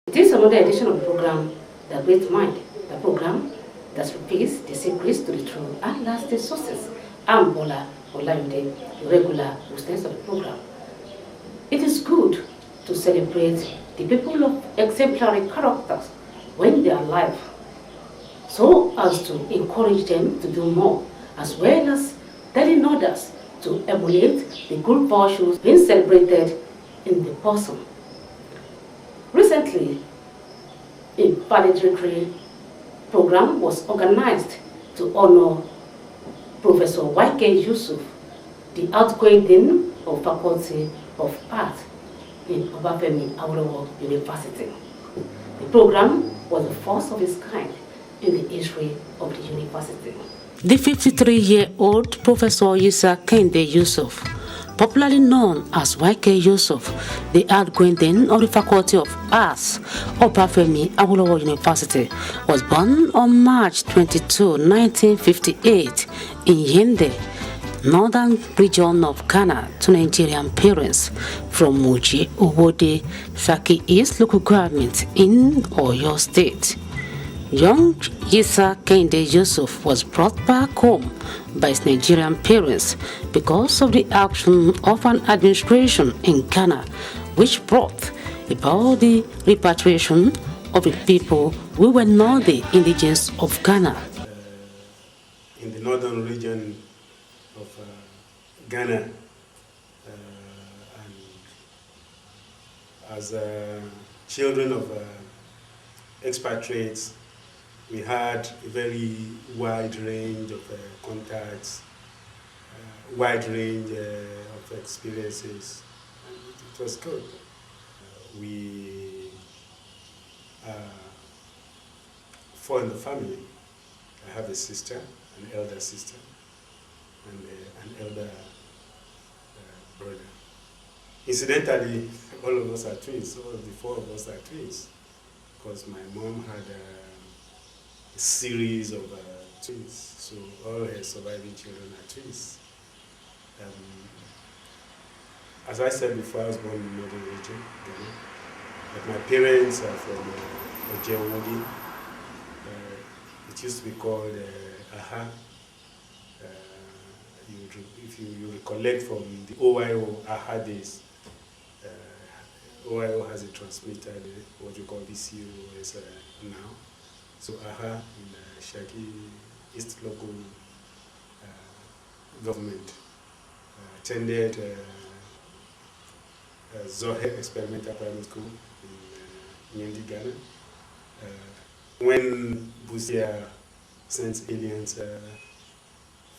It is another edition of the program, The Great Mind, the program that repeats the secrets to the true and lasting sources. I'm Bola O.A.U, regular hostess of the program. It is good to celebrate the people of exemplary characters when they are alive, so as to encourage them to do more, as well as telling others to emulate the good virtues being celebrated in the person. Recently, a valedictory program was organized to honor Professor Yusuf, the outgoing Dean of Faculty of Art in O.A.U University. The program was the first of its kind in the history of the university. The 53-year-old Professor Yisa Kehinde Yusuf, popularly known as Yusuf, the outgoing Dean of the Faculty of Arts of O.A.U University, was born on March 22, 1958 in Yende, northern region of Ghana, to Nigerian parents from Muji, Obode, Saki East local government in O.A.U State. Young Yisa Kehinde Yusuf was brought back home by his Nigerian parents because of the action of an administration in Ghana which brought about the repatriation of the people who were not the indigenous of Ghana. In the northern region of Ghana, and as children of expatriates, we had a very wide range of contacts, wide range of experiences, and it was good. We four in the family. I have a sister, an elder sister, and an elder brother. Incidentally, all of us are twins. All of the four of us are twins, because my mom had a series of twins, so all her surviving children are twins. As I said before, I was born in the northern region, Ghana, but my parents are from O.A.U. It used to be called if you recollect from the O.A.U days, O.A.U has a transmitter, what you call VCU is now. So in Shaki East local government attended Zohe Experimental Primary School in Yendi, Ghana. When Busia sent aliens,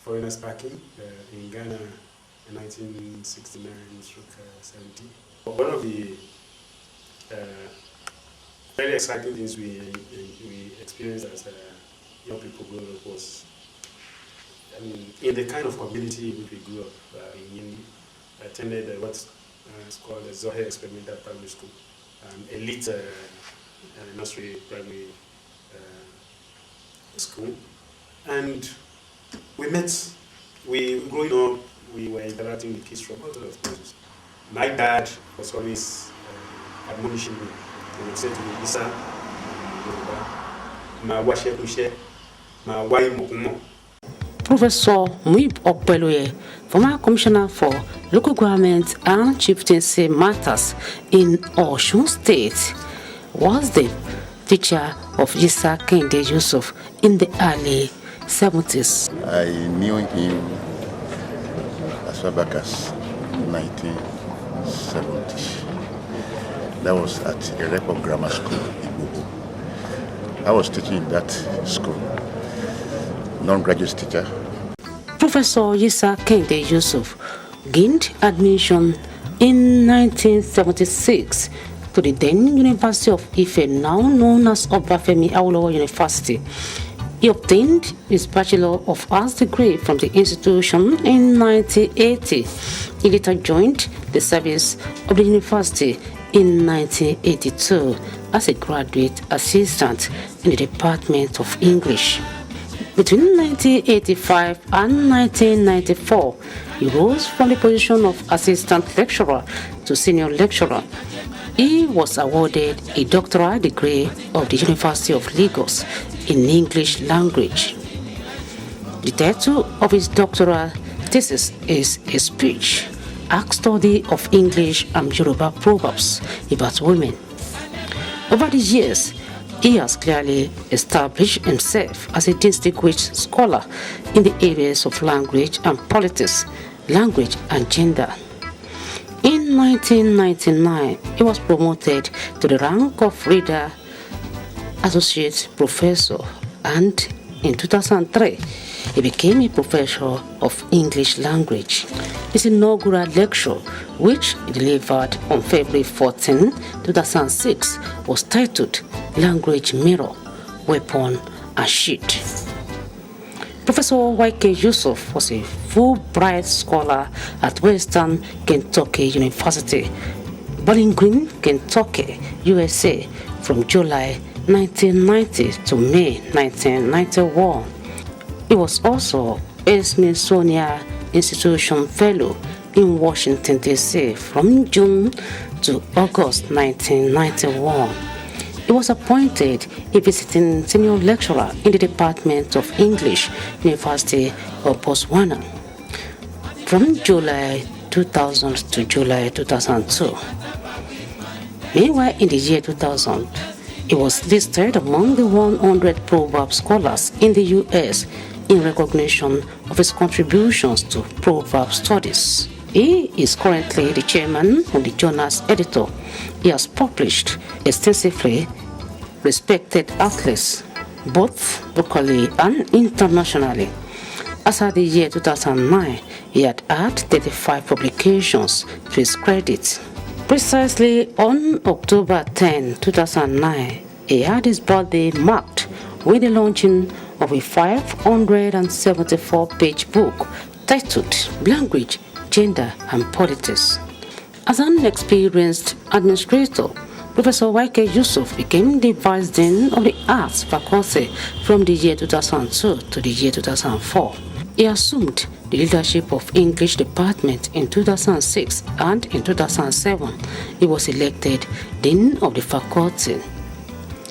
foreigners packing in Ghana in 1969-70. One of the very exciting things we experienced as young people growing up was, in the kind of community in which we grew up in Yendi, I attended what's called the Zohe Experimental Primary School, elite nursery primary school. And growing up, we were interacting with kids from all sorts of places. My dad was always admonishing me. He would say to me, Yisa, Professor Muib Okpeloye, former commissioner for local government and chieftaincy matters in O.A.U State, was the teacher of Yisa Kehinde Yusuf in the early 70s. I knew him as far back as 1970. That was at a record grammar school in Bobo. I was teaching in that school, non-graduate teacher. Professor Yisa Kehinde Yusuf gained admission in 1976 to the then University of Ife, now known as O.A.U University. He obtained his Bachelor of Arts degree from the institution in 1980. He later joined the service of the university in 1982 as a graduate assistant in the Department of English. Between 1985 and 1994, he rose from the position of assistant lecturer to senior lecturer. He was awarded a doctoral degree of the University of Lagos in English language. The title of his doctoral thesis is a speech, Act Study of English and Yoruba Proverbs about women. Over the years, he has clearly established himself as a distinguished scholar in the areas of language and politics, language and gender. In 1999, he was promoted to the rank of Reader Associate Professor, and in 2003, he became a professor of English language. His inaugural lecture, which he delivered on February 14, 2006, was titled Language Mirror, Weapon and Shield. Professor Y.K. Yusuf was a Fulbright scholar at Western Kentucky University, Bowling Green, Kentucky, USA, from July 1990 to May 1991. He was also a Smithsonian Institution Fellow in Washington, D.C. from June to August 1991. He was appointed a visiting senior lecturer in the Department of English, University of Botswana, from July 2000 to July 2002. Meanwhile, in the year 2000, he was listed among the 100 proverb scholars in the U.S. in recognition of his contributions to proverb studies. He is currently the chairman of the journal's editor. He has published extensively respected outlets, both locally and internationally. As at the year 2009, he had 35 publications to his credit. Precisely on October 10, 2009, he had his birthday marked with the launching of a 574-page book titled Language, Gender and Politics. As an experienced administrator, Professor Y.K. Yusuf became the Vice Dean of the Arts Faculty from the year 2002 to the year 2004. He assumed the leadership of English Department in 2006, and in 2007, he was elected Dean of the Faculty.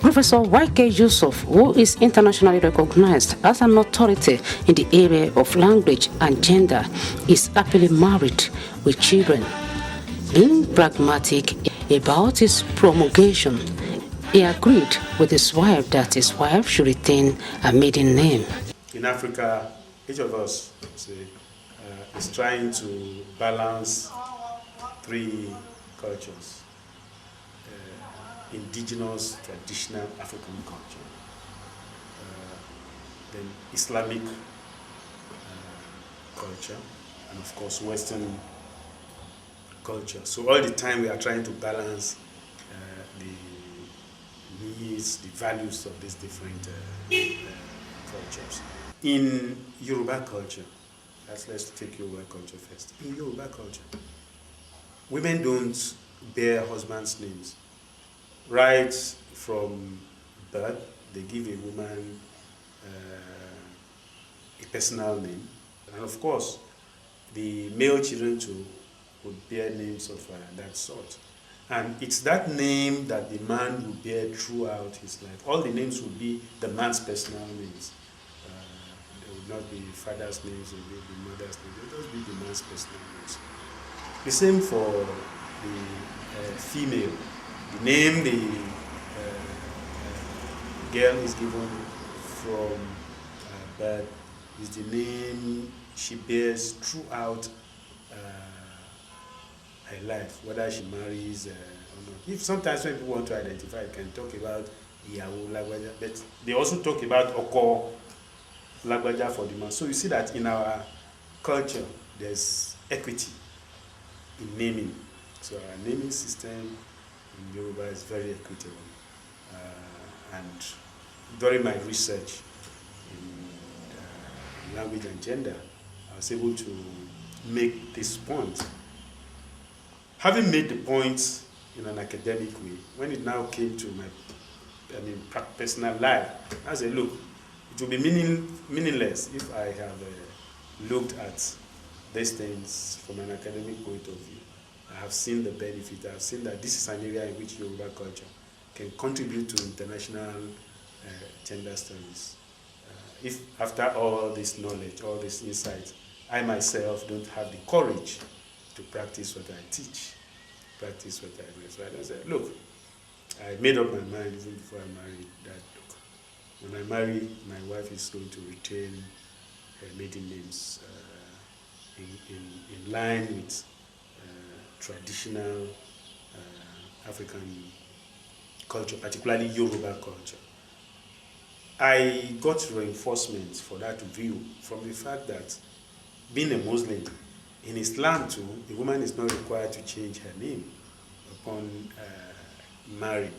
Professor Y.K. Yusuf, who is internationally recognized as an authority in the area of language and gender, is happily married with children. Being pragmatic about his promulgation, he agreed with his wife that his wife should retain a maiden name. In Africa, each of us is trying to balance three cultures. Indigenous, traditional African culture, then Islamic culture, and of course Western culture. So all the time we are trying to balance the needs, the values of these different cultures. In Yoruba culture, let's take Yoruba culture first. In Yoruba culture, women don't bear husbands' names. Right from birth, they give a woman a personal name. And of course, the male children too would bear names of that sort. And it's that name that the man will bear throughout his life. All the names would be the man's personal names. They would not be father's names, they would be mother's names. They would just be the man's personal names. The same for the female. The name the girl is given from birth is the name she bears throughout her life, whether she marries or not. If sometimes when people want to identify, you can talk about Iyawo Lagbaja, but they also talk about Oko Lagbaja for the man. So you see that in our culture, there's equity in naming. So our naming system in Yoruba is very equitable. And during my research in language and gender, I was able to make this point. Having made the point in an academic way, when it now came to my personal life, I said, look, it will be meaningless if I have looked at these things from an academic point of view. I have seen the benefit. I have seen that this is an area in which Yoruba culture can contribute to international gender studies. If after all this knowledge, all this insight, I myself don't have the courage to practice what I teach, practice what I do. So I said, look, I made up my mind even before I married that, look, when I marry, my wife is going to retain her maiden names in line with traditional African culture, particularly Yoruba culture. I got reinforcement for that view from the fact that being a Muslim, in Islam too, a woman is not required to change her name upon marrying.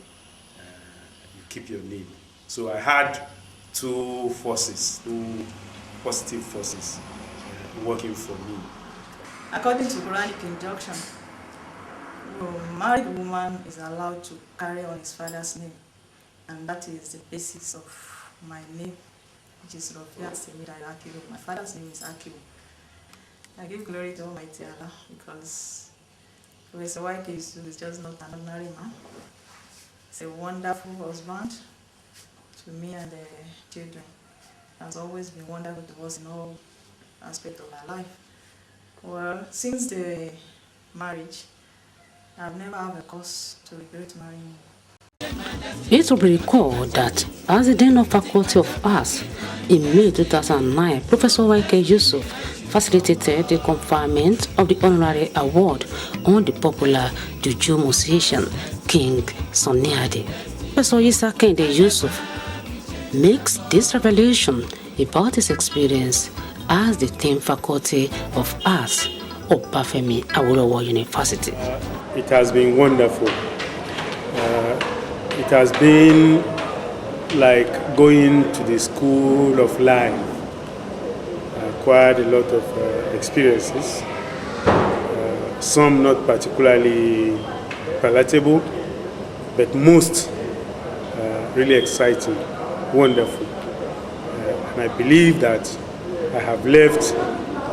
You keep your name. So I had two forces, two positive forces working for me. According to Quranic injunction, a married woman is allowed to carry on his father's name, and that is the basis of my name, which is Rofia Semira Akiru. My father's name is Akiru. I give glory to Almighty Allah because Professor Yusuf is just not an ordinary man. He's a wonderful husband to me and the children. It has always been wonderful to us in all aspects of our life. Well, since the marriage, I've never had a cause to regret marrying. It will be recalled that as the Dean of Faculty of Arts in May 2009, Professor Yusuf facilitated the conferment of the honorary award on the popular Juju musician King Sunny Ade. Professor Yisa Kehinde Yusuf makes this revelation about his experience as the Dean Faculty of Arts of Obafemi Awolowo University. It has been wonderful. It has been like going to the school of life. I acquired a lot of experiences, some not particularly palatable, but most really exciting, wonderful. And I believe that I have left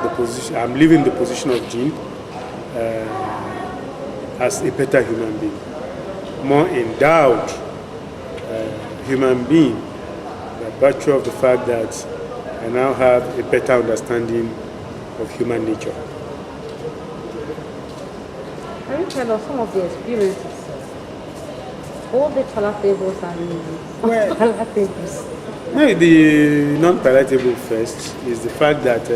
the position, I'm leaving the position of Dean as a better human being, more endowed human being, by virtue of the fact that I now have a better understanding of human nature. Can you tell us some of the experiences? All the palatables and palatables. No, the non-palatable first is the fact that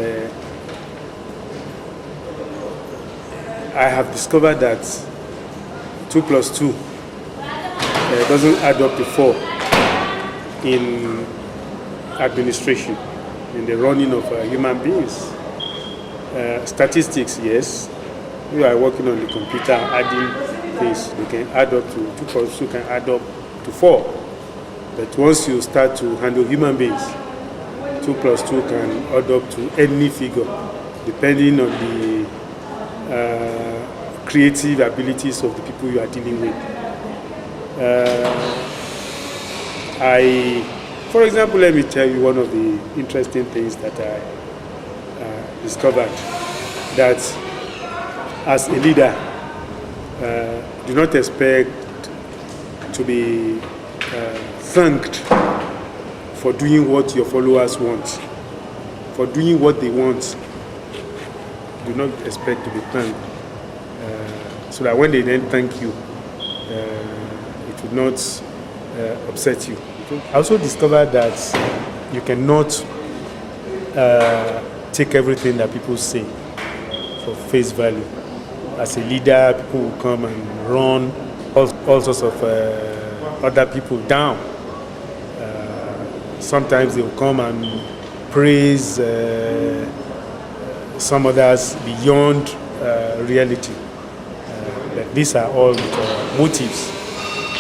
I have discovered that 2 plus 2 doesn't add up to 4 in administration, in the running of human beings. Statistics, yes. We are working on the computer, adding things. You can add up to 2 plus 2 can add up to 4. But once you start to handle human beings, 2 plus 2 can add up to any figure, depending on the creative abilities of the people you are dealing with. For example, let me tell you one of the interesting things that I discovered, that as a leader, do not expect to be thanked for doing what your followers want, for doing what they want. Do not expect to be thanked, so that when they then thank you, it will not upset you. I also discovered that you cannot take everything that people say for face value. As a leader, people will come and run all sorts of other people down. Sometimes they will come and praise some others beyond reality. But these are all motives.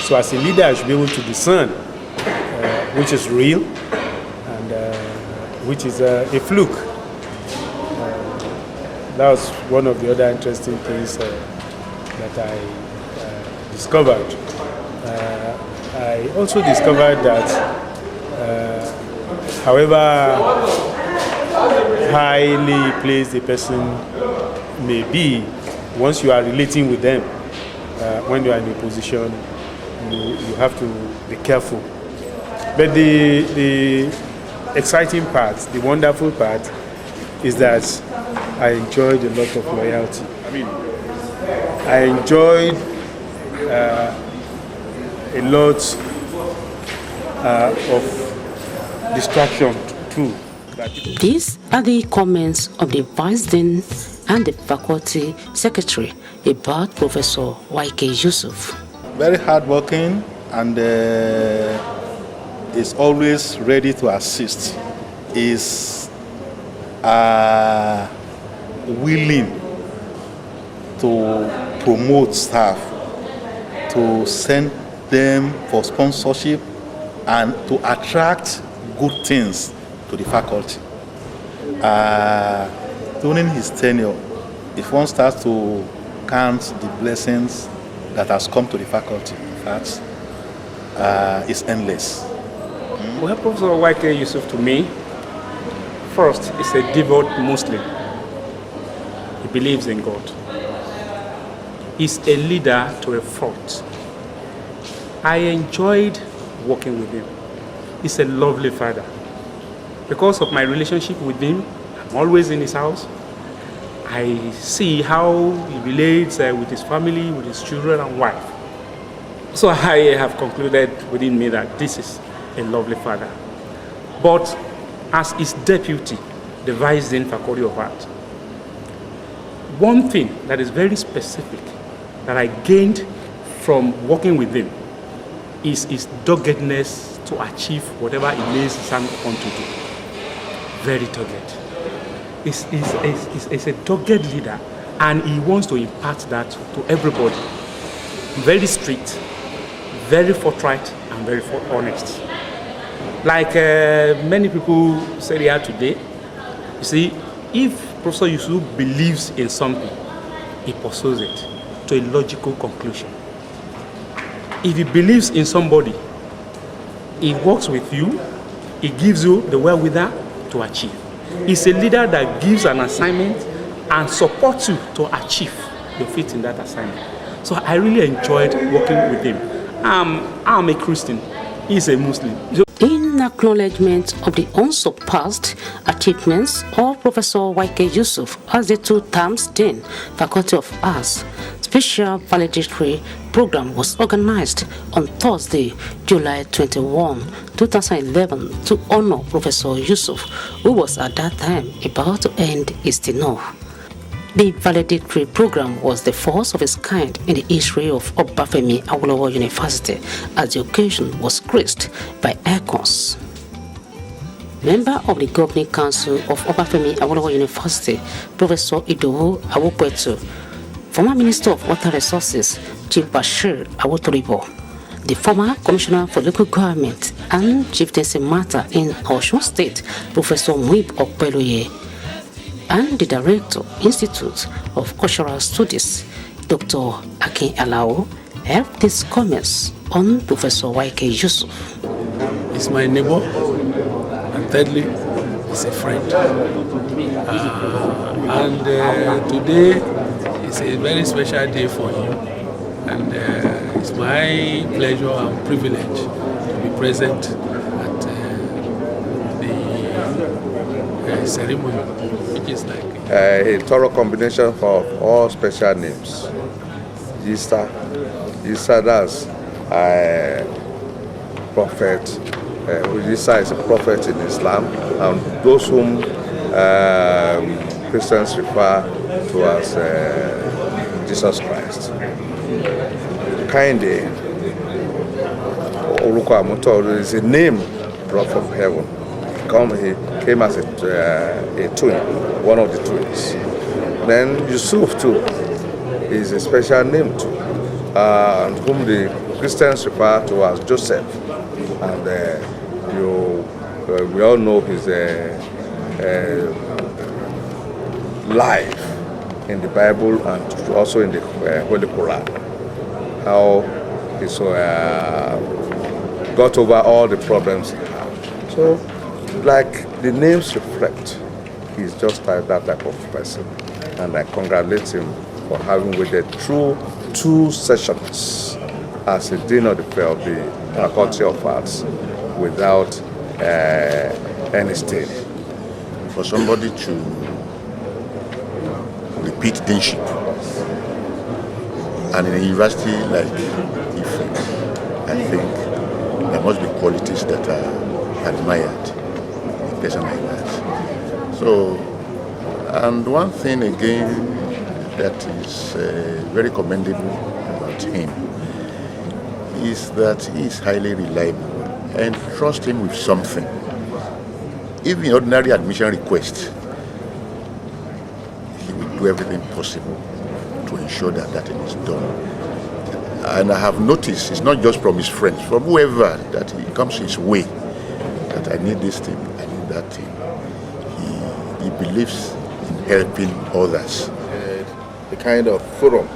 So as a leader, I should be able to discern which is real and which is a fluke. That was one of the other interesting things that I discovered. I also discovered that however highly placed a person may be, once you are relating with them, when you are in a position, you have to be careful. But the exciting part, the wonderful part, is that I enjoyed a lot of loyalty. I enjoyed a lot of distraction too. These are the comments of the Vice Dean and the Faculty Secretary about Professor Y.K. Yusuf. Very hardworking and is always ready to assist. Is willing to promote staff, to send them for sponsorship, and to attract good things to the faculty. During his tenure, if one starts to count the blessings that has come to the faculty, in fact, it's endless. Well, Professor Y.K. Yusuf, to me, first, is a devout Muslim. He believes in God. He's a leader to a fault. I enjoyed working with him. He's a lovely father. Because of my relationship with him, I'm always in his house. I see how he relates with his family, with his children and wife. So I have concluded within me that this is a lovely father. But as his deputy, the Vice Dean Faculty of Art, one thing that is very specific that I gained from working with him is his doggedness to achieve whatever he lays his hand upon to do. Very dogged. He's a dogged leader, and he wants to impart that to everybody. Very strict, very forthright, and very honest. Like many people say here today, you see, if Professor Yusuf believes in something, he pursues it to a logical conclusion. If he believes in somebody, he works with you, he gives you the wherewithal to achieve. He's a leader that gives an assignment and supports you to achieve your feat in that assignment. So I really enjoyed working with him. I'm a Christian, he's a Muslim. In acknowledgement of the unsurpassed achievements of Professor Y.K. Yusuf as the 2 terms Dean, Faculty of Arts, special valedictory program was organized on Thursday, July 21, 2011 to honor Professor Yusuf, who was at that time about to end his tenure. The valedictory program was the first of its kind in the history of Obafemi Awolowo University, as the occasion was graced by icons. Member of the Governing Council of Obafemi Awolowo University, Professor Idowu Awokwetu, former Minister of Water Resources, Chief Bashir Awotoribo, the former Commissioner for Local Government and Chieftaincy Matter in Osun State, Professor Muib Okpeloye, and the Director, Institute of Cultural Studies, Dr. Akin Alao, have these comments on Professor Y.K. Yusuf. He's my neighbor, and thirdly, he's a friend. Today is a very special day for him, and it's my pleasure and privilege to be present at the ceremony, which is like a thorough combination of all special names. Yisa, that's prophet. Yisa is a prophet in Islam, and those whom Christians refer to as Jesus Christ. Kehinde is a name brought from heaven. He came as a twin, one of the twins. Then Yusuf too is a special name too, and whom the Christians refer to as Joseph. And we all know his life in the Bible and also in the Holy Quran. How he got over all the problems he had. So, like the names reflect, he's just like that type of person, and I congratulate him for having waited through 2 sessions as the Dean of the Faculty of Arts without any stain. For somebody to repeat deanship, and in a university like Ife, I think there must be qualities that are admired in a person like that. So, and one thing again that is very commendable about him is that he is highly reliable, and trust him with something. Even in ordinary admission request, he will do everything possible to ensure that that thing is done. And I have noticed, it's not just from his friends, from whoever that he comes his way, that I need this thing, I need that thing. He believes in helping others. The kind of forum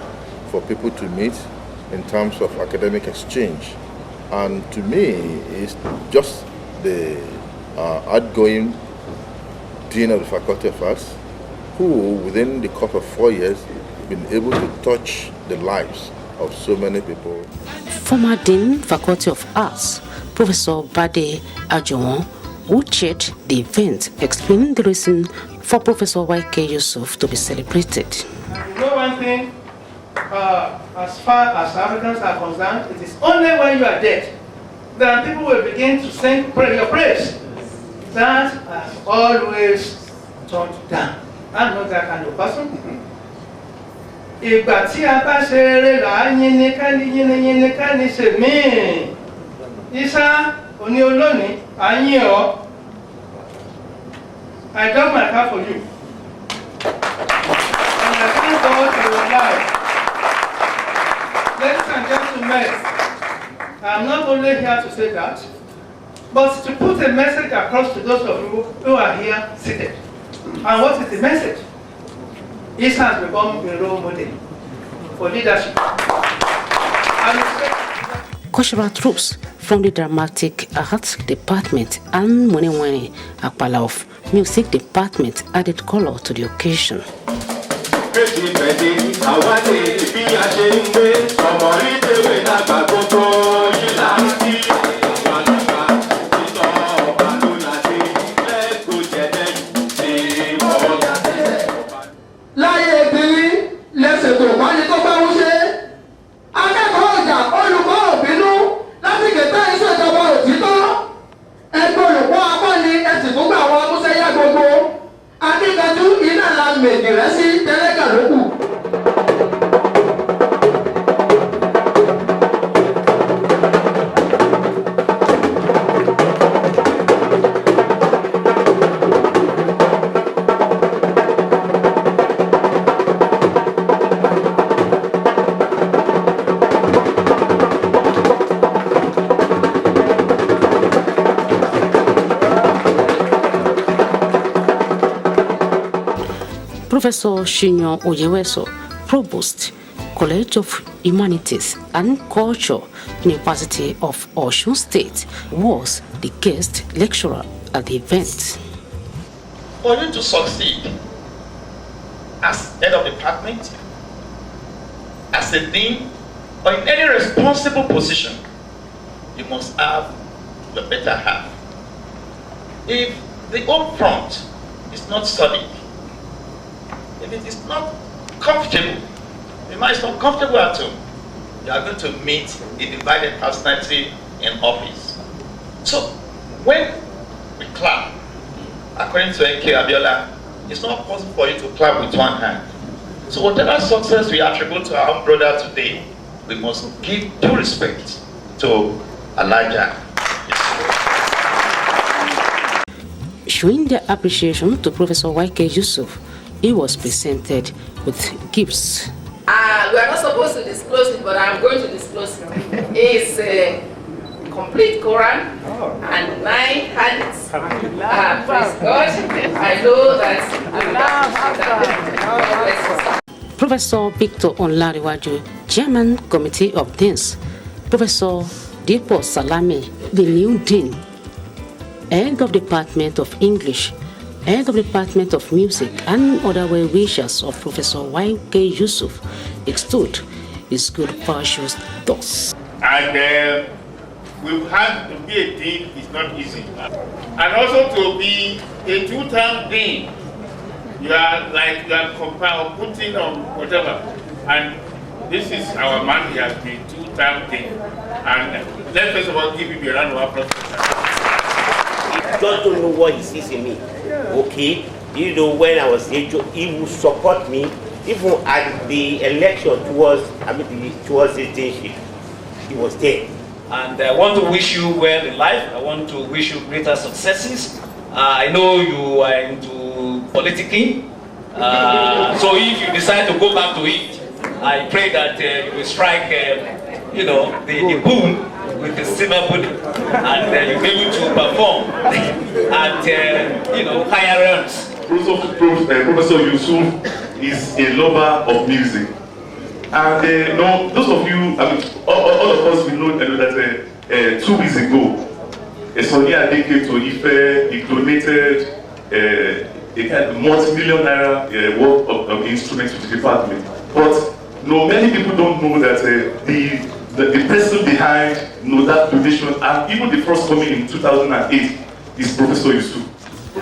for people to meet in terms of academic exchange. And to me, it's just the outgoing Dean of the Faculty of Arts, who within the course of 4 years been able to touch the lives of so many people. Former Dean, Faculty of Arts, Professor Bade Ajowan, who chaired the event, explaining the reason for Professor Y.K. Yusuf to be celebrated. You know one thing, as far as Africans are concerned, it is only when you are dead that people will begin to sing your praise. That has always turned down. I'm not that kind of person. Ìgbà tí a bá ṣe eré là á yínní ká ní ṣe míì. Yisa òní olónìí à ń yìn ọ́. I dug my car for you. And I thank God for your life. Ladies and gentlemen, I'm not only here to say that, but to put a message across to those of you who are here seated. And what is the message? Yisa has become a role model for leadership. Cultural troops from the Dramatic Arts Department and Moniwani Akpala of Music Department added color to the occasion. Professor Shinyo Oyeweso, Provost, College of Humanities and Culture, University of O.A.U State, was the guest lecturer at the event. For you to succeed as head of department, as a dean, or in any responsible position, you must have your better half. If the home front is not solid, if it is not comfortable, the mind is not comfortable at home, you are going to meet a divided personality in office. So when we clap, according to N.K. Abiola, it's not possible for you to clap with one hand. So whatever success we attribute to our own brother today, we must give due respect to Elijah. Showing their appreciation to Professor Y.K. Yusuf, he was presented with gifts. We are not supposed to disclose it, but I'm going to disclose it. It's a complete Quran and 9 hands. Praise God. I know that. Professor Victor Onlariwaju, Chairman Committee of Deans, Professor Dipo Salami, the new Dean, Head of Department of English, head of the Department of Music, and other well-wishers of Professor Y.K. Yusuf extolled his good virtues thus. And we've had to be a dean is not easy. And also to be a two-term dean, you are compelled putting on whatever. And this is our man, he has been two-term dean. And let's first of all give him a round of applause. He just don't know what he sees in me. Okay? You know, when I was age, he would support me, even at the election towards the deanship. He was there. And I want to wish you well in life. I want to wish you greater successes. I know you are into politicking. So if you decide to go back to it, I pray that you will strike, the boom with the silver bullet, and you'll be able to perform at, higher realms. Professor Yusuf is a lover of music. And those of you, all of us, we know that 2 weeks ago, Sonia came to Ile-Ife. He donated a kind of multi-million naira worth of instruments to the department. But many people don't know that the person behind that donation, and even the first coming in 2008, is Professor Yusuf.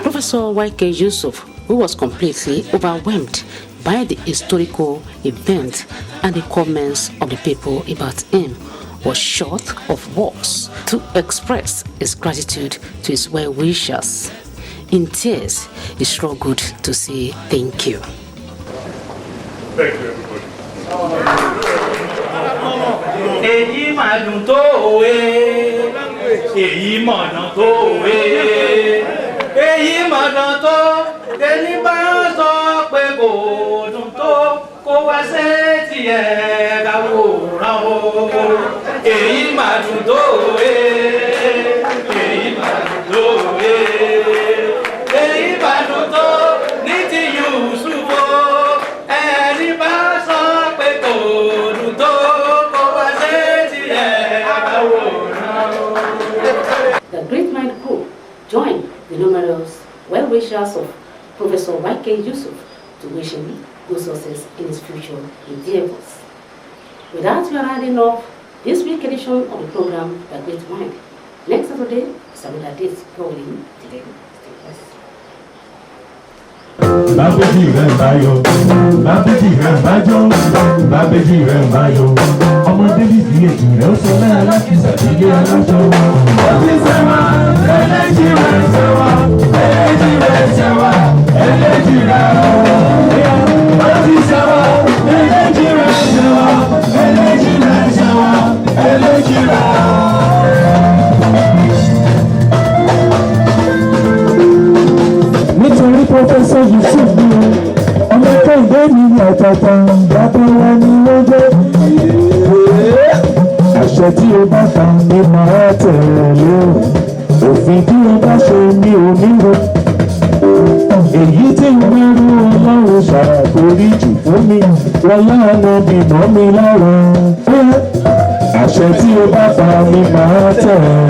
Professor Y.K. Yusuf, who was completely overwhelmed by the historical event and the comments of the people about him, was short of words to express his gratitude to his well-wishers. In tears, he struggled to say thank you. Thank you, everybody. The great mind group joined the numerous well-wishers of Professor Y.K. Yusuf to wish him good success in his future endeavors. With that, we are rounding off this week's edition of the program, The Great Mind. Next Saturday is another date. Going today. Bábéjì rẹ̀ ń báyọ̀, bábéjì rẹ̀ ń bájọ́, bábéjì rẹ̀ ń báyọ̀. Ọmọdé bíbí ètò rẹ̀ ó sọ náà láti ṣàdédé aláṣọ. Ó ti sẹ́wà, ẹlẹ́jì rẹ̀ sẹ́wà, ẹlẹ́jì rẹ̀ sẹ́wà, ẹlẹ́jì rẹ̀ ó ti sẹ́wà, ẹlẹ́jì rẹ̀ sẹ́wà, ẹlẹ́jì rẹ̀ sẹ́wà, ẹlẹ́jì rẹ̀. Nítorí Professor Yusuf ni ọmọ Kehinde mi ní ọ̀tọ̀ọ̀tọ̀ bàbá wa ni ló jẹ́. Àṣẹ tí o bá ta ni màá tẹ̀lé o, òfin tí o bá ṣe ni omi ro. Èyí tí o bá rú Ọlọ́run ṣàforíjì fún mi, wọ́n láàánú bí mọ́ mi lára. Àṣẹ tí o bá ta ni màá tẹ̀lé.